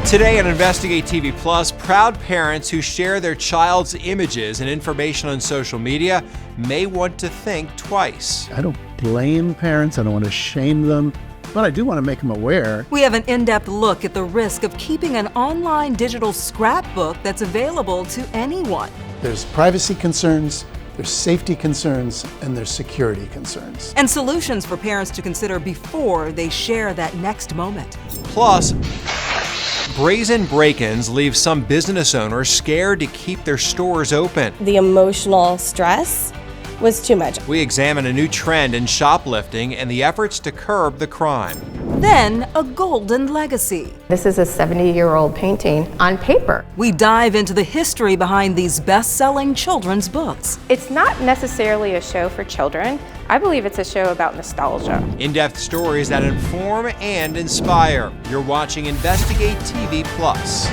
Today on Investigate TV Plus, proud parents who share their child's images and information on social media may want to think twice. I don't blame parents. I don't want to shame them, but I do want to make them aware. We have an in-depth look at the risk of keeping an online digital scrapbook that's available to anyone. There's privacy concerns, there's safety concerns, and there's security concerns. And solutions for parents to consider before they share that next moment. Plus, brazen break-ins leave some business owners scared to keep their stores open. The emotional stress was too much. We examine a new trend in shoplifting and the efforts to curb the crime. Then, a golden legacy. This is a 70-year-old painting on paper. We dive into the history behind these best-selling children's books. It's not necessarily a show for children. I believe it's a show about nostalgia. In-depth stories that inform and inspire. You're watching Investigate TV Plus.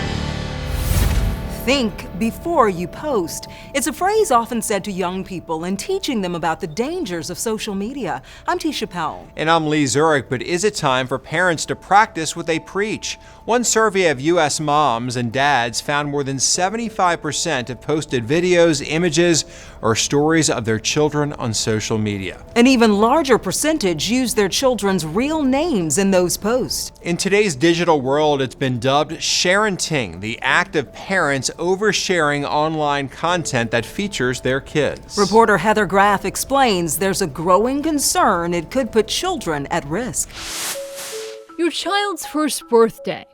Think before you post. It's a phrase often said to young people and teaching them about the dangers of social media. I'm Tisha Powell. And I'm Lee Zurich, but is it time for parents to practice what they preach? One survey of U.S. moms and dads found more than 75% have posted videos, images, or stories of their children on social media. An even larger percentage use their children's real names in those posts. In today's digital world, it's been dubbed Sharenting, the act of parents oversharing online content that features their kids. Reporter Heather Graff explains there's a growing concern it could put children at risk. Your child's first birthday,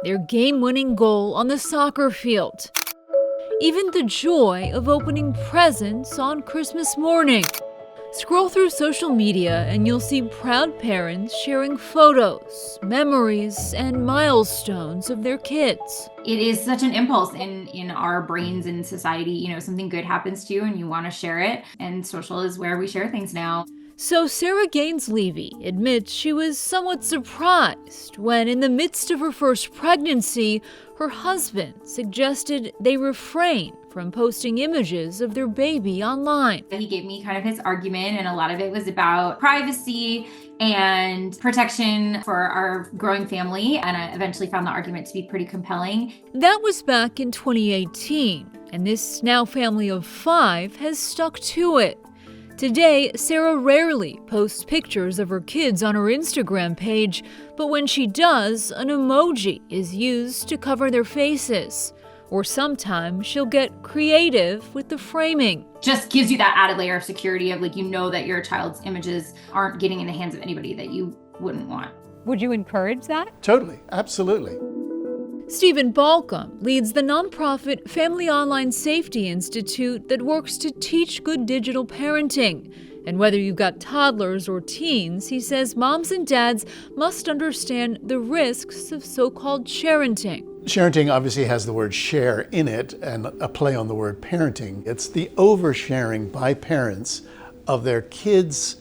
their game-winning goal on the soccer field, even the joy of opening presents on Christmas morning. Scroll through social media and you'll see proud parents sharing photos, memories, and milestones of their kids. It is such an impulse in our brains and society. You know, something good happens to you and you want to share it, and social is where we share things now. So Sarah Gaines-Levy admits she was somewhat surprised when, in the midst of her first pregnancy, her husband suggested they refrain from posting images of their baby online. He gave me kind of his argument, and a lot of it was about privacy and protection for our growing family, and I eventually found the argument to be pretty compelling. That was back in 2018, and this now family of 5 has stuck to it. Today, Sarah rarely posts pictures of her kids on her Instagram page, but when she does, an emoji is used to cover their faces. Or sometimes she'll get creative with the framing. Just gives you that added layer of security of, like, you know that your child's images aren't getting in the hands of anybody that you wouldn't want. Would you encourage that? Totally, absolutely. Stephen Balcom leads the nonprofit Family Online Safety Institute that works to teach good digital parenting. And whether you've got toddlers or teens, he says moms and dads must understand the risks of so-called sharenting. Sharenting obviously has the word share in it and a play on the word parenting. It's the oversharing by parents of their kids'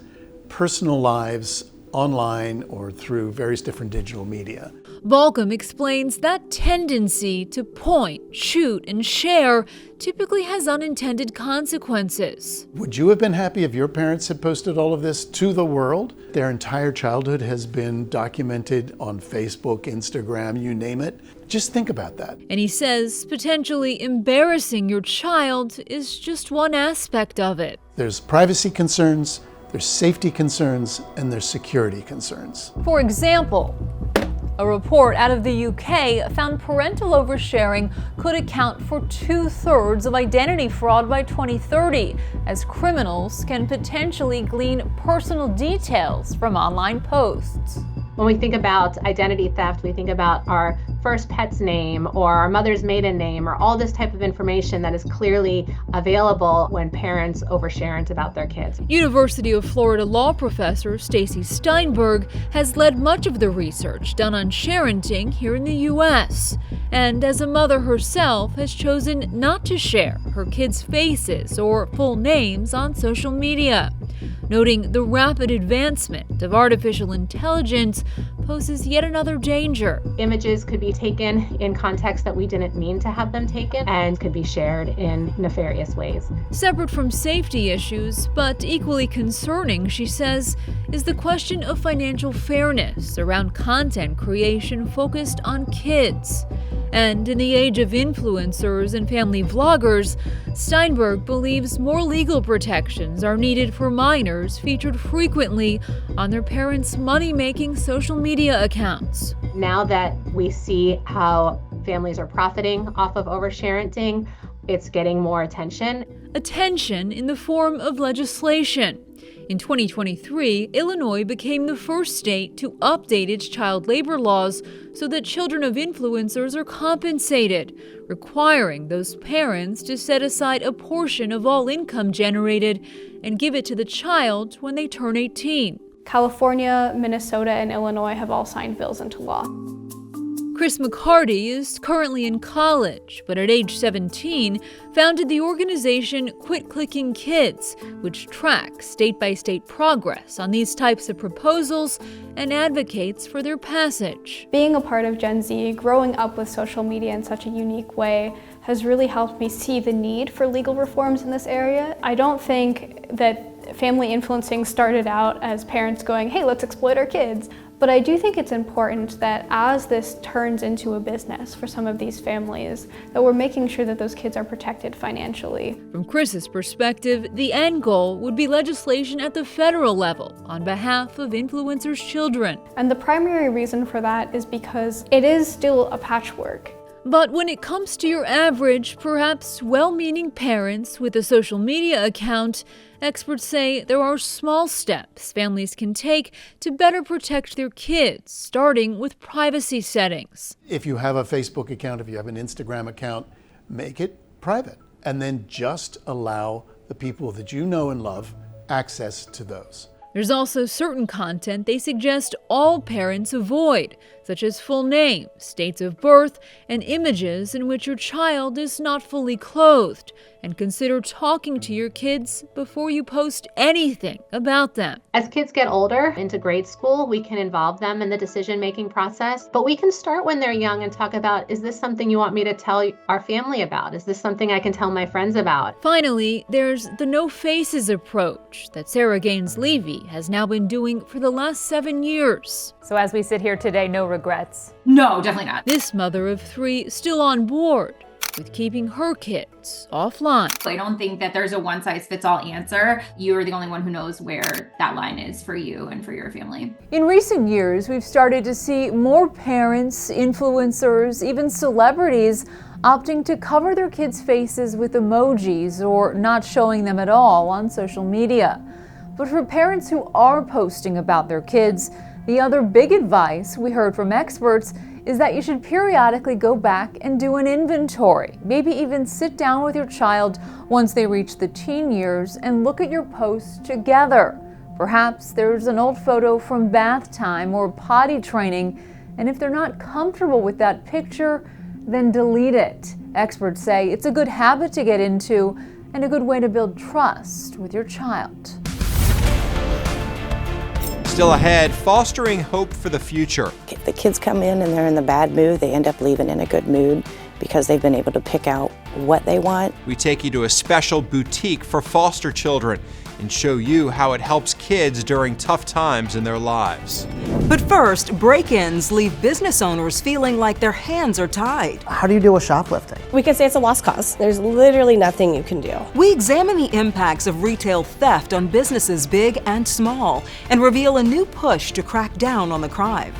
personal lives online or through various different digital media. Balcom explains that tendency to point, shoot, and share typically has unintended consequences. Would you have been happy if your parents had posted all of this to the world? Their entire childhood has been documented on Facebook, Instagram, you name it. Just think about that. And he says potentially embarrassing your child is just one aspect of it. There's privacy concerns, there's safety concerns, and there's security concerns. For example, a report out of the UK found parental oversharing could account for 2/3 of identity fraud by 2030, as criminals can potentially glean personal details from online posts. When we think about identity theft, we think about our first pet's name or our mother's maiden name or all this type of information that is clearly available when parents overshare about their kids. University of Florida law professor Stacy Steinberg has led much of the research done on sharenting here in the U.S. And as a mother herself, has chosen not to share her kids' faces or full names on social media. noting the rapid advancement of artificial intelligence poses yet another danger. Images could be taken in contexts that we didn't mean to have them taken and could be shared in nefarious ways. Separate from safety issues, but equally concerning, she says, is the question of financial fairness around content creation focused on kids. And in the age of influencers and family vloggers, Steinberg believes more legal protections are needed for minors featured frequently on their parents' money-making social media accounts. Now that we see how families are profiting off of oversharenting, it's getting more attention. Attention in the form of legislation. In 2023, Illinois became the first state to update its child labor laws so that children of influencers are compensated, requiring those parents to set aside a portion of all income generated and give it to the child when they turn 18. California, Minnesota, and Illinois have all signed bills into law. Chris McCarty is currently in college, but at age 17, founded the organization Quit Clicking Kids, which tracks state-by-state progress on these types of proposals and advocates for their passage. Being a part of Gen Z, growing up with social media in such a unique way, has really helped me see the need for legal reforms in this area. I don't think that family influencing started out as parents going, hey, let's exploit our kids. But I do think it's important that as this turns into a business for some of these families, that we're making sure that those kids are protected financially. From Chris's perspective, the end goal would be legislation at the federal level on behalf of influencers' children. And the primary reason for that is because it is still a patchwork. But when it comes to your average, perhaps well-meaning parents with a social media account, experts say there are small steps families can take to better protect their kids, starting with privacy settings. If you have a Facebook account, if you have an Instagram account, make it private. And then just allow the people that you know and love access to those. There's also certain content they suggest all parents avoid, such as full names, dates of birth, and images in which your child is not fully clothed. And consider talking to your kids before you post anything about them. As kids get older, into grade school, we can involve them in the decision-making process, but we can start when they're young and talk about, is this something you want me to tell our family about? Is this something I can tell my friends about? Finally, there's the no faces approach that Sarah Gaines-Levy has now been doing for the last 7 years. So as we sit here today, no regrets? No, definitely not. This mother of 3 still on board with keeping her kids offline. I don't think that there's a one-size-fits-all answer. You're the only one who knows where that line is for you and for your family. In recent years, we've started to see more parents, influencers, even celebrities opting to cover their kids' faces with emojis or not showing them at all on social media. But for parents who are posting about their kids, the other big advice we heard from experts is that you should periodically go back and do an inventory. Maybe even sit down with your child once they reach the teen years and look at your posts together. Perhaps there's an old photo from bath time or potty training, and if they're not comfortable with that picture, then delete it. Experts say it's a good habit to get into and a good way to build trust with your child. Still ahead, fostering hope for the future. If the kids come in and they're in the bad mood, they end up leaving in a good mood because they've been able to pick out what they want. We take you to a special boutique for foster children and show you how it helps kids during tough times in their lives. But first, break-ins leave business owners feeling like their hands are tied. How do you deal with shoplifting? We can say it's a lost cause. There's literally nothing you can do. We examine the impacts of retail theft on businesses big and small and reveal a new push to crack down on the crime.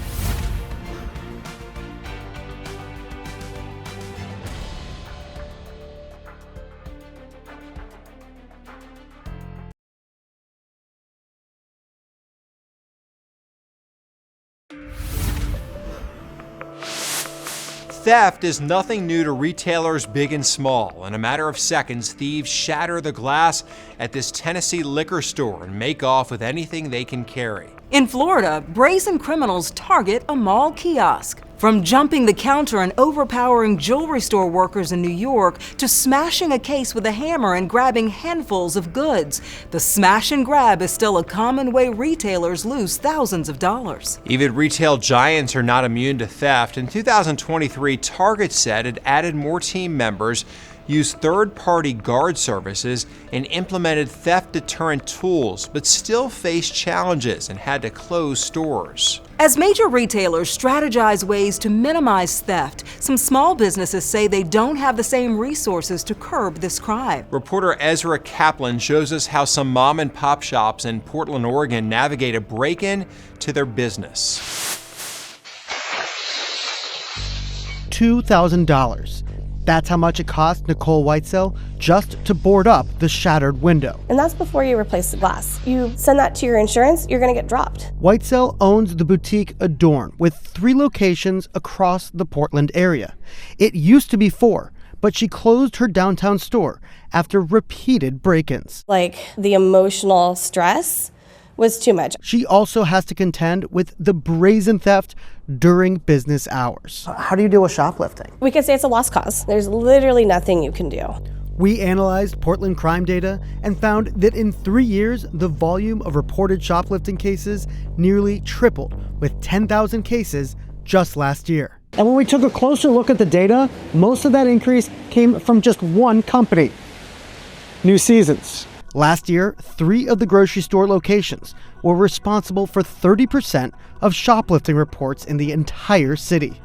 Theft is nothing new to retailers big and small. In a matter of seconds, thieves shatter the glass at this Tennessee liquor store and make off with anything they can carry. In Florida, brazen criminals target a mall kiosk. From jumping the counter and overpowering jewelry store workers in New York to smashing a case with a hammer and grabbing handfuls of goods, the smash and grab is still a common way retailers lose thousands of dollars. Even retail giants are not immune to theft. In 2023, Target said it added more team members, used third-party guard services, and implemented theft deterrent tools, but still faced challenges and had to close stores. As major retailers strategize ways to minimize theft, some small businesses say they don't have the same resources to curb this crime. Reporter Ezra Kaplan shows us how some mom and pop shops in Portland, Oregon navigate a break-in to their business. $2,000. That's how much it cost Nicole Whitesell just to board up the shattered window. And that's before you replace the glass. You send that to your insurance, you're going to get dropped. Whitesell owns the boutique Adorn with 3 locations across the Portland area. It used to be 4, but she closed her downtown store after repeated break-ins. Like, the emotional stress was too much. She also has to contend with the brazen theft during business hours. How do you deal with shoplifting? We could say it's a lost cause. There's literally nothing you can do. We analyzed Portland crime data and found that in 3 years, the volume of reported shoplifting cases nearly tripled, with 10,000 cases just last year. And when we took a closer look at the data, most of that increase came from just one company, New Seasons. Last year, 3 of the grocery store locations were responsible for 30% of shoplifting reports in the entire city.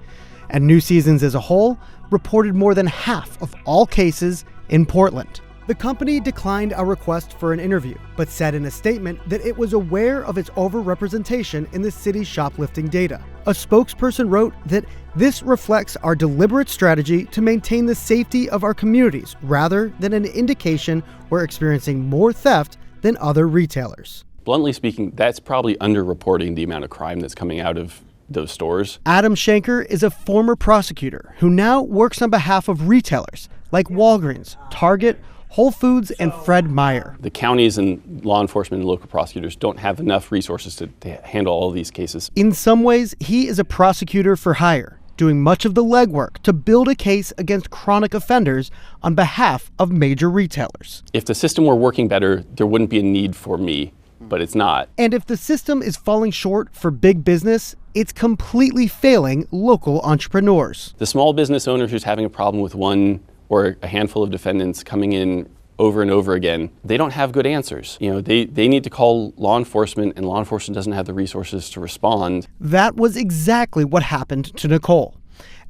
And New Seasons as a whole reported more than half of all cases in Portland. The company declined our request for an interview, but said in a statement that it was aware of its overrepresentation in the city's shoplifting data. A spokesperson wrote that this reflects our deliberate strategy to maintain the safety of our communities rather than an indication we're experiencing more theft than other retailers. Bluntly speaking, that's probably underreporting the amount of crime that's coming out of those stores. Adam Shanker is a former prosecutor who now works on behalf of retailers like Walgreens, Target, Whole Foods, and Fred Meyer. The counties and law enforcement and local prosecutors don't have enough resources to handle all of these cases. In some ways, he is a prosecutor for hire, doing much of the legwork to build a case against chronic offenders on behalf of major retailers. If the system were working better, there wouldn't be a need for me, but it's not. And if the system is falling short for big business, it's completely failing local entrepreneurs. The small business owner who's having a problem with one or a handful of defendants coming in over and over again, they don't have good answers. They need to call law enforcement, and law enforcement doesn't have the resources to respond. That was exactly what happened to Nicole.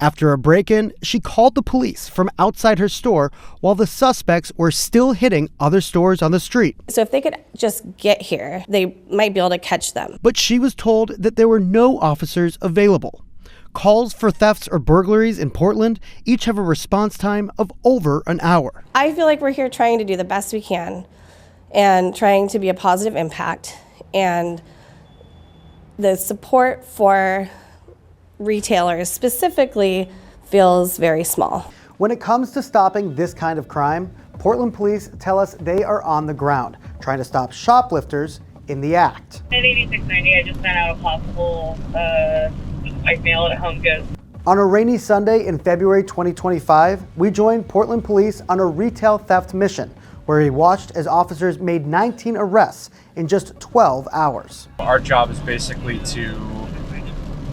After a break-in, she called the police from outside her store while the suspects were still hitting other stores on the street. So if they could just get here, they might be able to catch them. But she was told that there were no officers available. Calls for thefts or burglaries in Portland each have a response time of over an hour. I feel like we're here trying to do the best we can and trying to be a positive impact, and the support for retailers specifically feels very small. When it comes to stopping this kind of crime, Portland police tell us they are on the ground, trying to stop shoplifters in the act. At 8690, I just sent out a possible mail at Home Goods. On a rainy Sunday in February 2025, we joined Portland police on a retail theft mission, where we watched as officers made 19 arrests in just 12 hours. Our job is basically to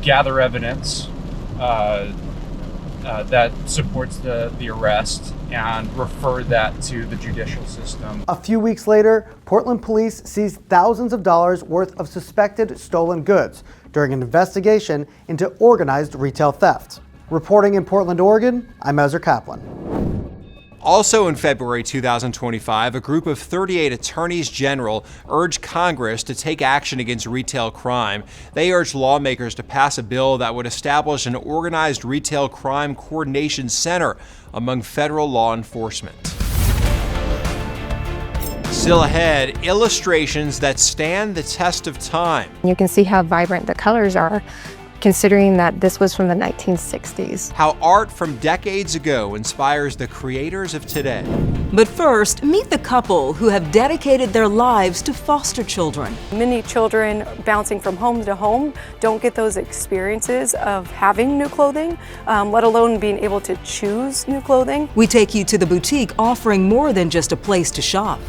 gather evidence that supports the arrest and refer that to the judicial system. A few weeks later, Portland police seized thousands of dollars worth of suspected stolen goods during an investigation into organized retail theft. Reporting in Portland, Oregon, I'm Ezra Kaplan. Also in February 2025, a group of 38 attorneys general urged Congress to take action against retail crime. They urged lawmakers to pass a bill that would establish an organized retail crime coordination center among federal law enforcement. Still ahead, illustrations that stand the test of time. You can see how vibrant the colors are considering that this was from the 1960s. How art from decades ago inspires the creators of today. But first, meet the couple who have dedicated their lives to foster children. Many children bouncing from home to home don't get those experiences of having new clothing, let alone being able to choose new clothing. We take you to the boutique offering more than just a place to shop.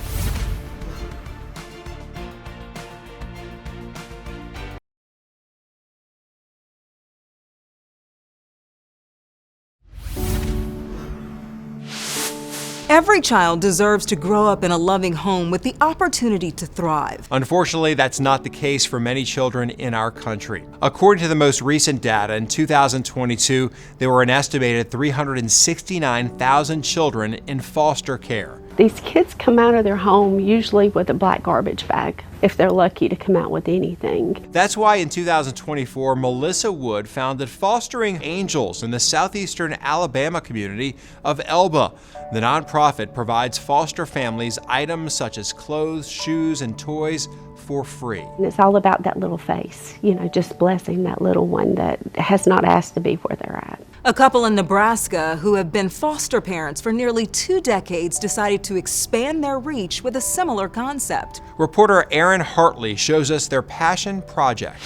Every child deserves to grow up in a loving home with the opportunity to thrive. Unfortunately, that's not the case for many children in our country. According to the most recent data, in 2022, there were an estimated 369,000 children in foster care. These kids come out of their home usually with a black garbage bag, if they're lucky to come out with anything. That's why in 2024, Melissa Wood founded Fostering Angels in the southeastern Alabama community of Elba. The nonprofit provides foster families items such as clothes, shoes, and toys for free. And it's all about that little face, just blessing that little one that has not asked to be where they're at. A couple in Nebraska who have been foster parents for nearly 2 decades decided to expand their reach with a similar concept. Reporter Erin Hartley shows us their passion project.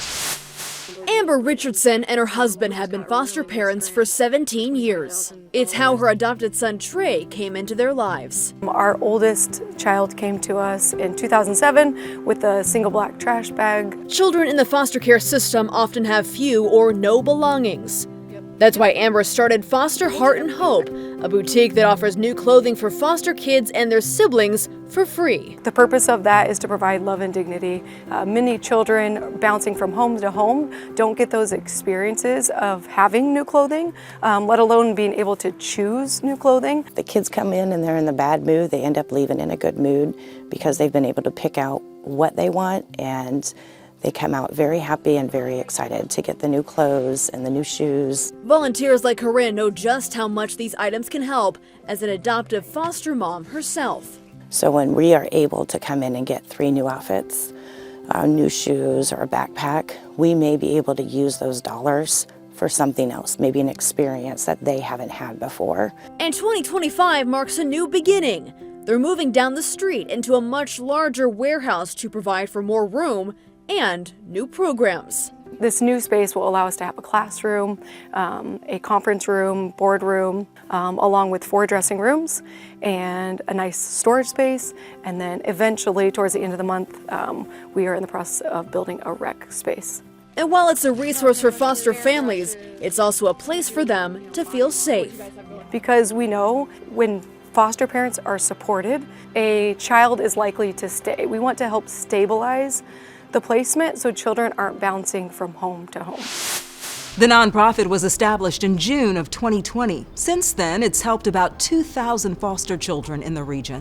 Amber Richardson and her husband have been foster parents for 17 years. It's how her adopted son Trey came into their lives. Our oldest child came to us in 2007 with a single black trash bag. Children in the foster care system often have few or no belongings. That's why Amber started Foster Heart and Hope, a boutique that offers new clothing for foster kids and their siblings for free. The purpose of that is to provide love and dignity. Many children bouncing from home to home don't get those experiences of having new clothing, let alone being able to choose new clothing. The kids come in and they're in the bad mood, they end up leaving in a good mood because they've been able to pick out what they want, and they come out very happy and very excited to get the new clothes and the new shoes. Volunteers like Corinne know just how much these items can help as an adoptive foster mom herself. So when we are able to come in and get 3 new outfits, new shoes or a backpack, we may be able to use those dollars for something else, maybe an experience that they haven't had before. And 2025 marks a new beginning. They're moving down the street into a much larger warehouse to provide for more room and new programs. This new space will allow us to have a classroom, a conference room, boardroom, along with 4 dressing rooms and a nice storage space. And then eventually, towards the end of the month, we are in the process of building a rec space. And while it's a resource for foster families, it's also a place for them to feel safe. Because we know when foster parents are supported, a child is likely to stay. We want to help stabilize the placement so children aren't bouncing from home to home. The nonprofit was established in June of 2020. Since then, it's helped about 2,000 foster children in the region.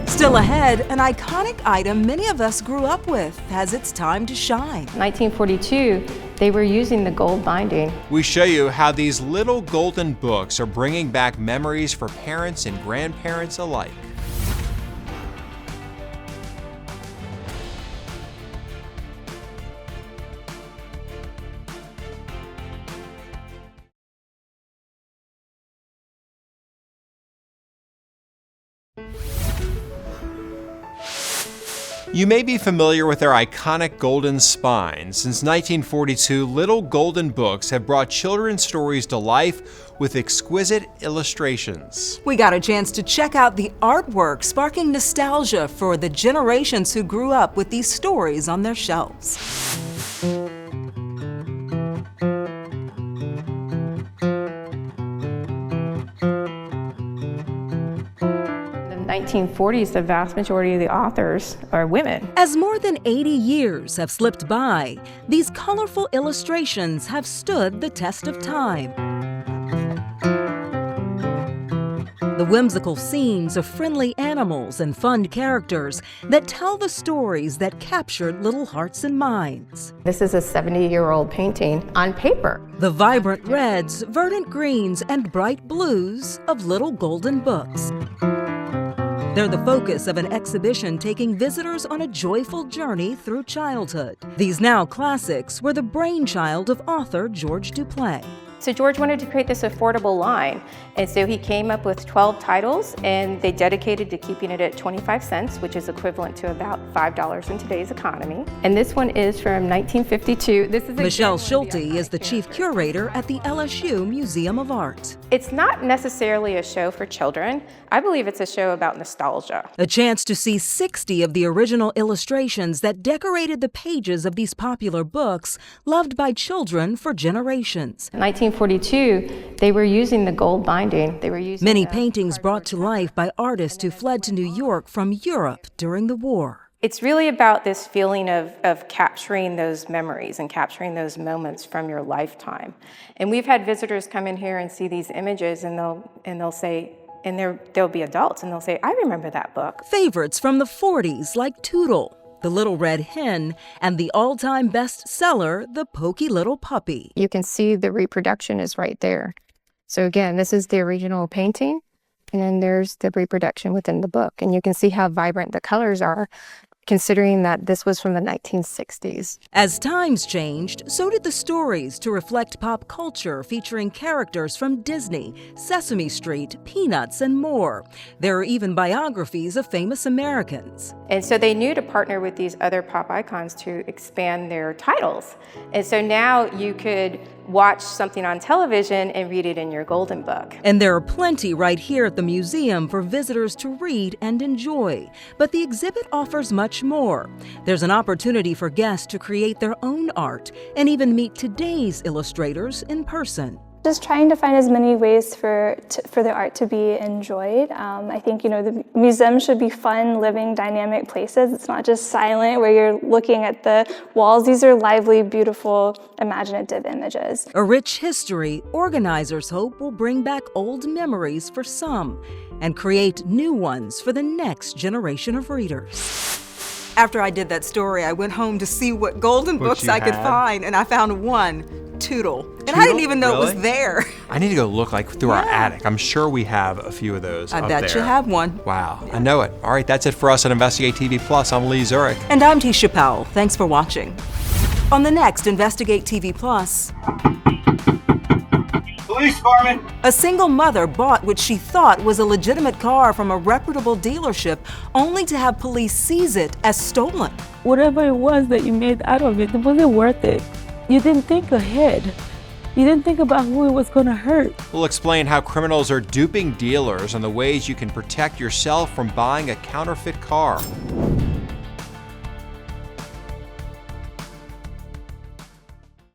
Still ahead, an iconic item many of us grew up with has its time to shine. 1942, they were using the gold binding. We show you how these little golden books are bringing back memories for parents and grandparents alike. You may be familiar with their iconic golden spine. Since 1942, little golden books have brought children's stories to life with exquisite illustrations. We got a chance to check out the artwork, sparking nostalgia for the generations who grew up with these stories on their shelves. In the 1940s, the vast majority of the authors are women. As more than 80 years have slipped by, these colorful illustrations have stood the test of time. The whimsical scenes of friendly animals and fun characters that tell the stories that captured little hearts and minds. This is a 70-year-old painting on paper. The vibrant reds, verdant greens, and bright blues of little golden books. They're the focus of an exhibition taking visitors on a joyful journey through childhood. These now classics were the brainchild of author George Duplaix. So George wanted to create this affordable line, and so he came up with 12 titles, and they dedicated to keeping it at 25 cents, which is equivalent to about $5 in today's economy. And this one is from 1952. This is Michelle Schulte is the chief curator at the LSU Museum of Art. It's not necessarily a show for children. I believe it's a show about nostalgia. A chance to see 60 of the original illustrations that decorated the pages of these popular books, loved by children for generations. 1942, they were using the gold binding. They were using many paintings brought to life by artists who fled to New York from Europe during the war. It's really about this feeling of capturing those memories and capturing those moments from your lifetime. And we've had visitors come in here and see these images, and they'll say, and they'll be adults, and they'll say, I remember that book. Favorites from the 40s like Toodle, The Little Red Hen, and the all-time bestseller, The Pokey Little Puppy. You can see the reproduction is right there. So again, this is the original painting, and then there's the reproduction within the book. And you can see how vibrant the colors are, considering that this was from the 1960s. As times changed, so did the stories to reflect pop culture, featuring characters from Disney, Sesame Street, Peanuts, and more. There are even biographies of famous Americans. And so they knew to partner with these other pop icons to expand their titles. And so now you could watch something on television and read it in your golden book. And there are plenty right here at the museum for visitors to read and enjoy. But the exhibit offers much more. There's an opportunity for guests to create their own art and even meet today's illustrators in person. Just trying to find as many ways for the art to be enjoyed. I think, the museum should be fun, living, dynamic places. It's not just silent where you're looking at the walls. These are lively, beautiful, imaginative images. A rich history, organizers hope will bring back old memories for some and create new ones for the next generation of readers. After I did that story, I went home to see what golden books I could find, and I found one, Toodle. And I didn't even know it was there. I need to go look through our attic. I'm sure we have a few of those I up bet there. you have one. Wow, I know it. All right, that's it for us on Investigate TV Plus. I'm Lee Zurich. And I'm Tisha Powell. Thanks for watching. On the next Investigate TV Plus, Police department. A single mother bought what she thought was a legitimate car from a reputable dealership, only to have police seize it as stolen. Whatever it was that you made out of it, it wasn't worth it. You didn't think ahead. You didn't think about who it was going to hurt. We'll explain how criminals are duping dealers and the ways you can protect yourself from buying a counterfeit car.